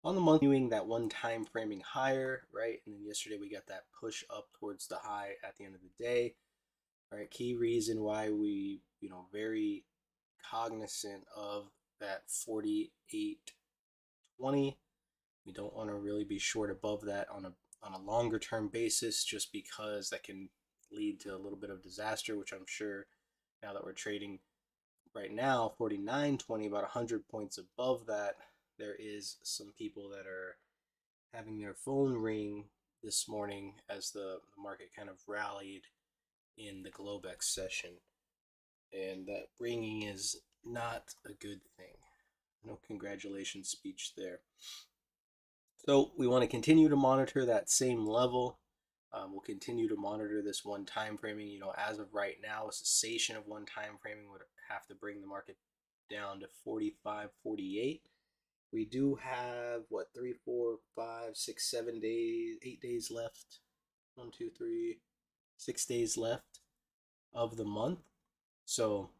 On the month, doing that one time framing higher, right? And then yesterday we got that push up towards the high at the end of the day, right? Key reason why we, very cognizant of that 48.20. We don't want to really be short above that on a longer term basis, just because that can lead to a little bit of disaster, which I'm sure now that we're trading right now 49.20, about 100 points above that, there is some people that are having their phone ring this morning as the market kind of rallied in the Globex session. And that ringing is not a good thing. No congratulations speech there. So we want to continue to monitor that same level. We'll continue to monitor this one time framing. As of right now, a cessation of one time framing would have to bring the market down to 45.48. We do have what, 3, 4, 5, 6, 7 days, 8 days left. 1, 2, 3, 6 days left of the month. So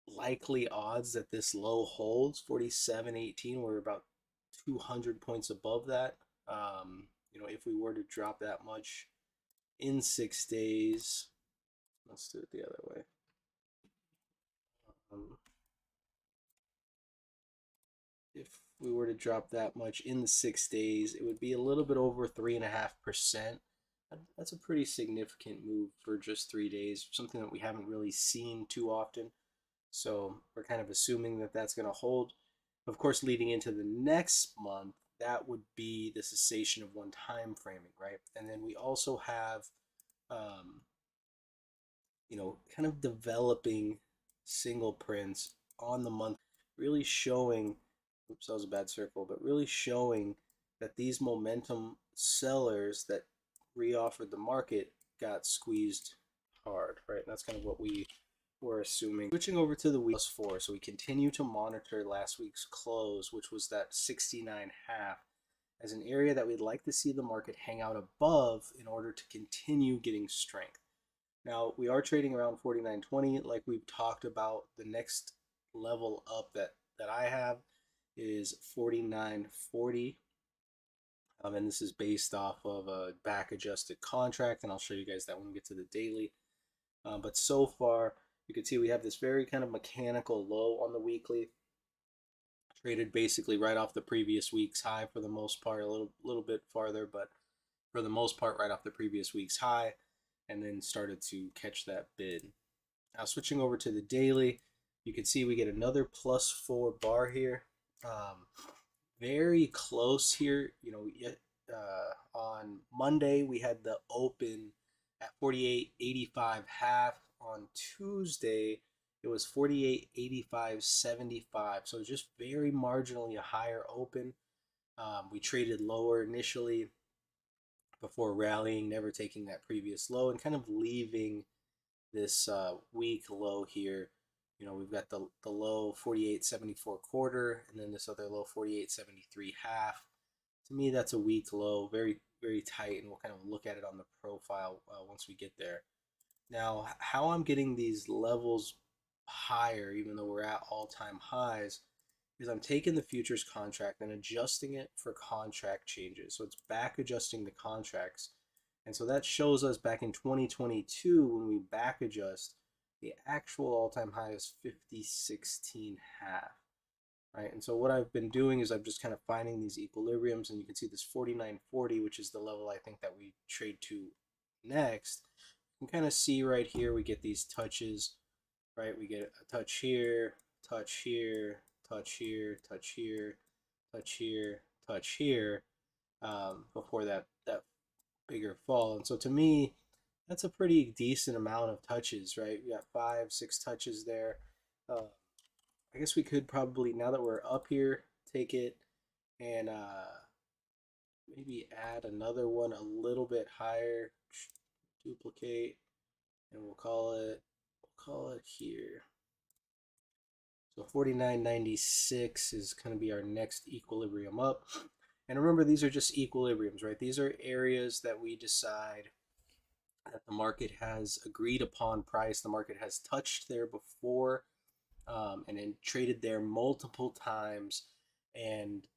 likely odds that this low holds 47.18. We're about 200 points above that. If we were to drop that much in 6 days, let's do it the other way. If we were to drop that much in the 6 days, it would be a little bit over 3.5%. That's a pretty significant move for just 3 days, something that we haven't really seen too often. So we're kind of assuming that that's going to hold. Of course, leading into the next month, that would be the cessation of one time framing, right? And then we also have, kind of developing single prints on the month, really showing, oops, that was a bad circle, but really showing that these momentum sellers that reoffered the market got squeezed hard, right? And that's kind of what we're assuming. Switching over to the week +4, so we continue to monitor last week's close, which was that 69.5, as an area that we'd like to see the market hang out above in order to continue getting strength. Now, we are trading around 49.20, like we've talked about. The next level up that I have is 49.40. And this is based off of a back adjusted contract, and I'll show you guys that when we get to the daily. But so far, you can see we have this very kind of mechanical low on the weekly, traded basically right off the previous week's high for the most part, a little bit farther, but for the most part right off the previous week's high, and then started to catch that bid. Now switching over to the daily, you can see we get another +4 bar here. Very close here. On Monday we had the open at 48.85 half. On Tuesday it was 48.85.75, so just very marginally a higher open. We traded lower initially before rallying, never taking that previous low, and kind of leaving this weak low here. We've got the low 48.74 quarter, and then this other low 48.73 half. To me, that's a weak low, very, very tight, and we'll kind of look at it on the profile once we get there. Now, how I'm getting these levels higher, even though we're at all-time highs, is I'm taking the futures contract and adjusting it for contract changes. So it's back adjusting the contracts. And so that shows us back in 2022, when we back adjust, the actual all-time high is 50.16 half, right? And so what I've been doing is I'm just kind of finding these equilibriums, and you can see this 49.40, which is the level I think that we trade to next. You can kind of see right here, we get these touches, right? We get a touch here, touch here, touch here, touch here, touch here, touch here, before that bigger fall. And so to me, that's a pretty decent amount of touches, right? We got 5, 6 touches there. I guess we could probably, now that we're up here, take it and maybe add another one a little bit higher, duplicate, and we'll call it here. So 49.96 is going to be our next equilibrium up. And remember, these are just equilibriums, right? These are areas that we decide that the market has agreed upon price. The market has touched there before, and then traded there multiple times, and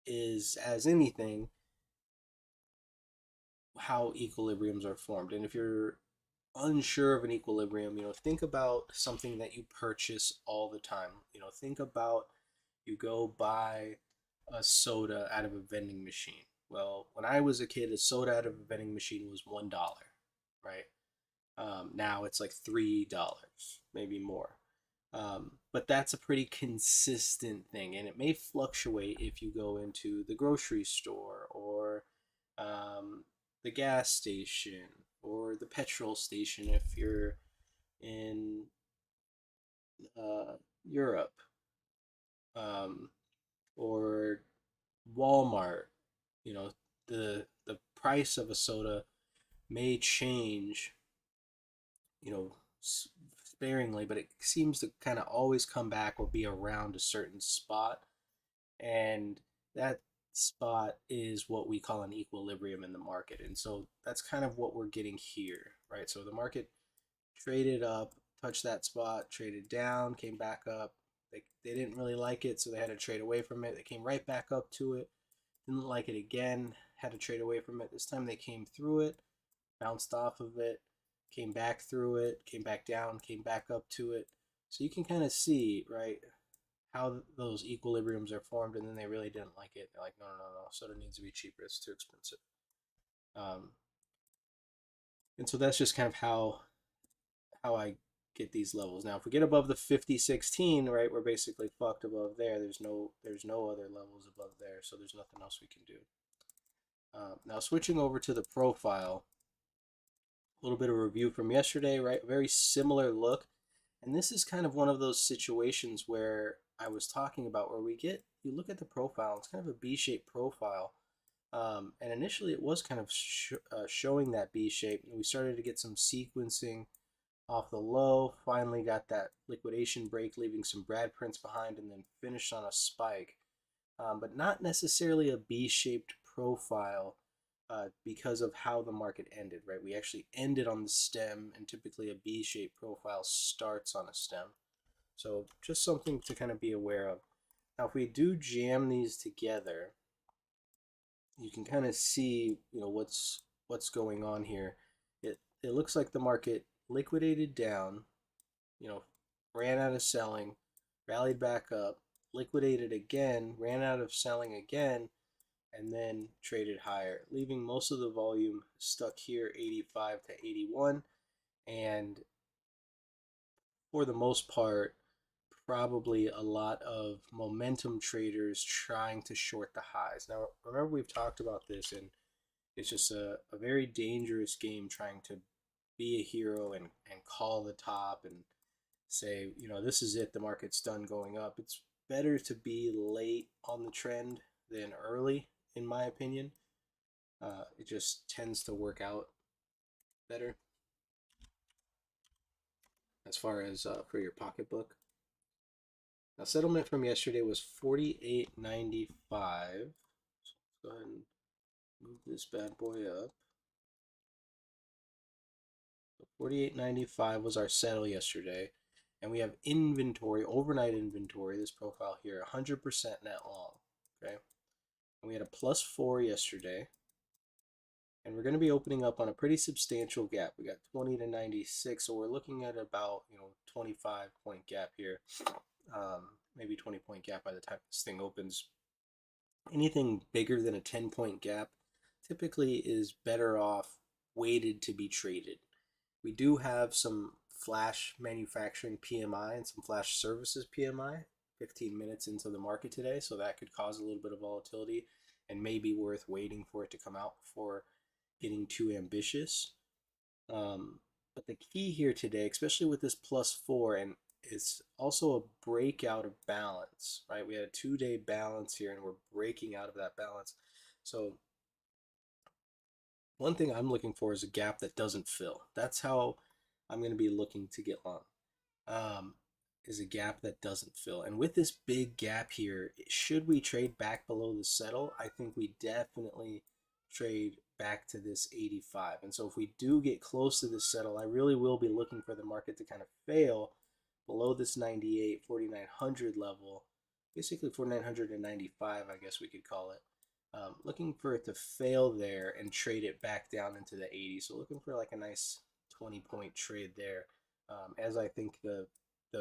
is, as anything, how equilibriums are formed. And if you're unsure of an equilibrium, think about something that you purchase all the time. Think about you go buy a soda out of a vending machine. Well, when I was a kid, a soda out of a vending machine was $1, right? Now it's like $3, maybe more. But that's a pretty consistent thing, and it may fluctuate if you go into the grocery store or um, the gas station or the petrol station if you're in Europe, um, or Walmart. The price of a soda may change, you know, sparingly, but it seems to kind of always come back or be around a certain spot. And that spot is what we call an equilibrium in the market. And so that's kind of what we're getting here, right? So the market traded up, touched that spot, traded down, came back up. They didn't really like it, so they had to trade away from it. They came right back up to it, didn't like it again, had to trade away from it. This time they came through it, bounced off of it, came back through it, came back down, came back up to it. So you can kind of see, right, how those equilibriums are formed, and then they really didn't like it. They're like, no, no, no, no, soda needs to be cheaper. It's too expensive. Um, and so that's just kind of how I get these levels. Now, if we get above the 5016, right, we're basically fucked above there. There's no other levels above there, so there's nothing else we can do. Now, switching over to the profile, a little bit of review from yesterday, right? Very similar look. And this is kind of one of those situations where I was talking about where you look at the profile, it's kind of a B-shaped profile. And initially it was kind of showing that B shape. And we started to get some sequencing off the low, finally got that liquidation break, leaving some Brad prints behind, and then finished on a spike. But not necessarily a B-shaped profile because of how the market ended, right? We actually ended on the stem, and typically a B-shaped profile starts on a stem. So just something to kind of be aware of. Now, if we do jam these together, you can kind of see, what's going on here. It looks like the market liquidated down, you know, ran out of selling, rallied back up, liquidated again, ran out of selling again, and then traded higher, leaving most of the volume stuck here, 85 to 81, and for the most part, probably a lot of momentum traders trying to short the highs. Now, remember, we've talked about this, and it's just a very dangerous game trying to be a hero and call the top and say, this is it, the market's done going up. It's better to be late on the trend than early, in my opinion. It just tends to work out better as far as for your pocketbook. Now, settlement from yesterday was 48.95. So let's go ahead and move this bad boy up. 48.95 was our settle yesterday, and we have inventory, overnight inventory, this profile here, 100% net long. Okay, and we had a +4 yesterday, and we're going to be opening up on a pretty substantial gap. We got 20 to 96, so we're looking at about 25-point gap here, maybe 20-point gap by the time this thing opens. Anything bigger than a 10-point gap typically is better off waited to be traded. We do have some flash manufacturing PMI and some flash services PMI 15 minutes into the market today, so that could cause a little bit of volatility and may be worth waiting for it to come out before getting too ambitious. But the key here today, especially with this +4, and it's also a breakout of balance, right? We had a 2-day balance here, and we're breaking out of that balance. So one thing I'm looking for is a gap that doesn't fill. That's how I'm going to be looking to get long. Is a gap that doesn't fill. And with this big gap here, should we trade back below the settle? I think we definitely trade back to this 85. And so if we do get close to this settle, I really will be looking for the market to kind of fail below this 98, 4900 level basically 4,995, I guess we could call it. Looking for it to fail there and trade it back down into the 80s. So looking for like a nice 20-point trade there, as I think the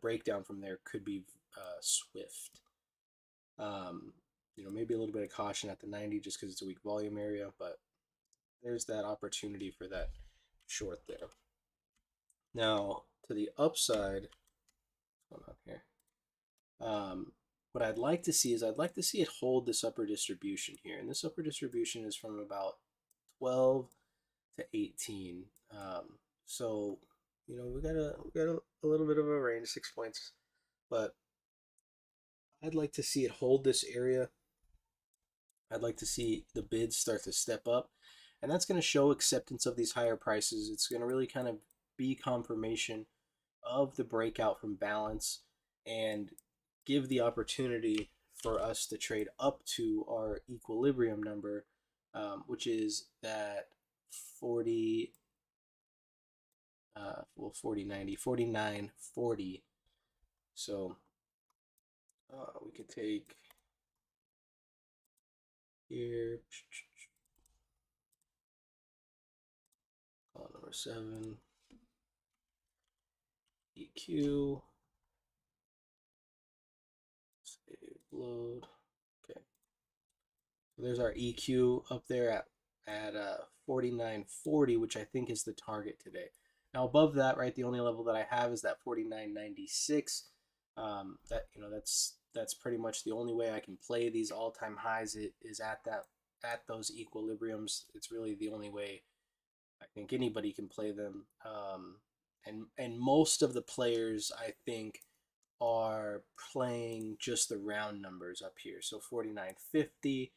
breakdown from there could be swift. Maybe a little bit of caution at the 90 just because it's a weak volume area, but there's that opportunity for that short there. Now to the upside, what's going on here? What I'd like to see is I'd like to see it hold this upper distribution here, and this upper distribution is from about 12 to 18. So we got a little bit of a range, 6 points, but I'd like to see it hold this area. I'd like to see the bids start to step up, and that's going to show acceptance of these higher prices. It's going to really kind of be confirmation of the breakout from balance and give the opportunity for us to trade up to our equilibrium number, which is that 40, 4090, 4940. So we could take here, call number 7, EQ, save, load. Okay, so there's our EQ up there at 4940, which I think is the target today. Now above that, right, the only level that I have is that 4996. That's pretty much the only way I can play these all-time highs. It is at those equilibriums. It's really the only way I think anybody can play them. And most of the players, I think, are playing just the round numbers up here. So 4950,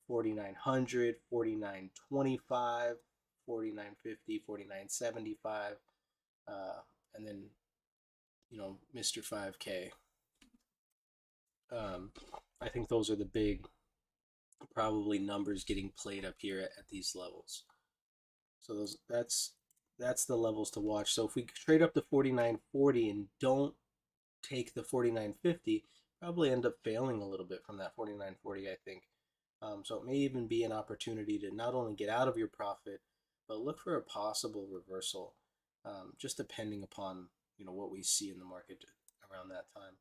4900, 4925, 4950, 4975, and then Mr. 5K. I think those are the big probably numbers getting played up here at these levels. So that's the levels to watch. So if we trade up to 4940 and don't take the 4950, probably end up failing a little bit from that 4940, I think. So it may even be an opportunity to not only get out of your profit, but look for a possible reversal, just depending upon what we see in the market around that time.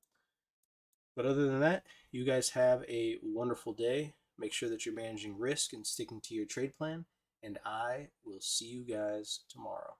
But other than that, you guys have a wonderful day. Make sure that you're managing risk and sticking to your trade plan, and I will see you guys tomorrow.